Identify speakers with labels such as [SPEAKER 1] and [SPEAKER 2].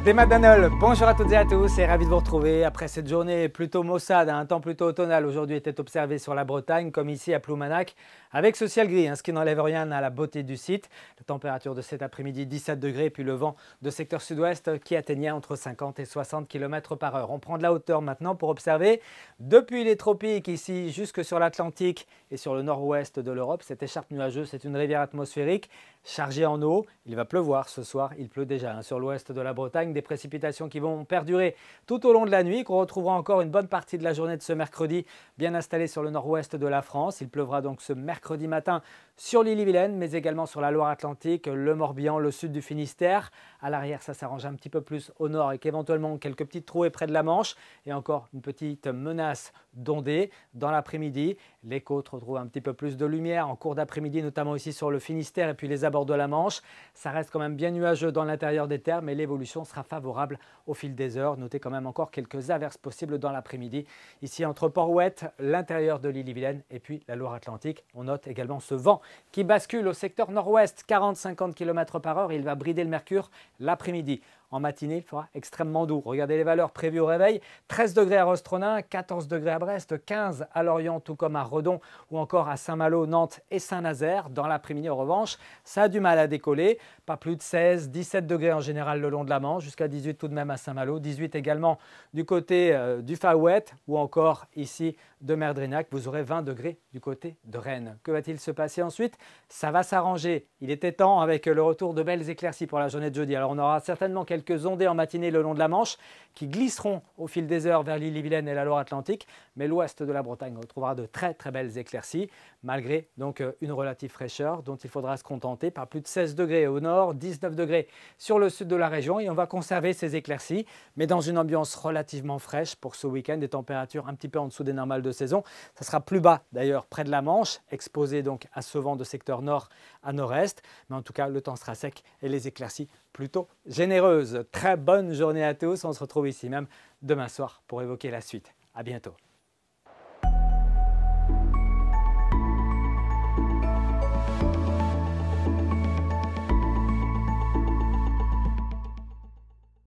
[SPEAKER 1] Des Madanol, bonjour à toutes et à tous et ravi de vous retrouver. Après cette journée plutôt maussade, un temps plutôt automnal aujourd'hui était observé sur la Bretagne comme ici à Ploumanac avec ce ciel gris, ce qui n'enlève rien à la beauté du site. La température de cet après-midi 17 degrés puis le vent de secteur sud-ouest qui atteignait entre 50 et 60 km par heure. On prend de la hauteur maintenant pour observer depuis les tropiques ici jusque sur l'Atlantique et sur le nord-ouest de l'Europe. Cette écharpe nuageuse, c'est une rivière atmosphérique chargée en eau. Il va pleuvoir ce soir, il pleut déjà sur l'ouest de la Bretagne. Des précipitations qui vont perdurer tout au long de la nuit, qu'on retrouvera encore une bonne partie de la journée de ce mercredi bien installé sur le nord-ouest de la France. Il pleuvra donc ce mercredi matin sur l'Ille-et-Vilaine, mais également sur la Loire-Atlantique, le Morbihan, le sud du Finistère. À l'arrière, ça s'arrange un petit peu plus au nord avec éventuellement quelques petites trouées près de la Manche et encore une petite menace d'ondées dans l'après-midi. Les côtes retrouvent un petit peu plus de lumière en cours d'après-midi, notamment ici sur le Finistère et puis les abords de la Manche. Ça reste quand même bien nuageux dans l'intérieur des terres, mais l'évolution sera favorable au fil des heures. Notez quand même encore quelques averses possibles dans l'après-midi. Ici entre Port-Houët, l'intérieur de l'Ille-et-Vilaine et puis la Loire-Atlantique. On note également ce vent qui bascule au secteur nord-ouest, 40-50 km par heure. Il va brider le mercure l'après-midi. En matinée, il fera extrêmement doux. Regardez les valeurs prévues au réveil. 13 degrés à Rostronin, 14 degrés à Brest, 15 à Lorient, tout comme à Redon ou encore à Saint-Malo, Nantes et Saint-Nazaire. Dans l'après-midi, en revanche, ça a du mal à décoller. Pas plus de 16, 17 degrés en général le long de la Manche, jusqu'à 18 tout de même à Saint-Malo, 18 également du côté du Faouët ou encore ici de Merdrinac. Vous aurez 20 degrés du côté de Rennes. Que va-t-il se passer ensuite? Ça va s'arranger. Il était temps avec le retour de belles éclaircies pour la journée de jeudi. Alors on aura certainement quelques ondées en matinée le long de la Manche qui glisseront au fil des heures vers l'Ille-et-Vilaine et la Loire-Atlantique. Mais l'ouest de la Bretagne retrouvera de très belles éclaircies malgré donc une relative fraîcheur dont il faudra se contenter. Pas plus de 16 degrés au nord, 19 degrés sur le sud de la région et on va conserver ces éclaircies mais dans une ambiance relativement fraîche pour ce week-end. Des températures un petit peu en dessous des normales de saison. Ça sera plus bas d'ailleurs près de la Manche, exposé donc à ce vent de secteur nord à nord-est. Mais en tout cas, le temps sera sec et les éclaircies plutôt généreuses. Très bonne journée à tous. On se retrouve ici même demain soir pour évoquer la suite. À bientôt.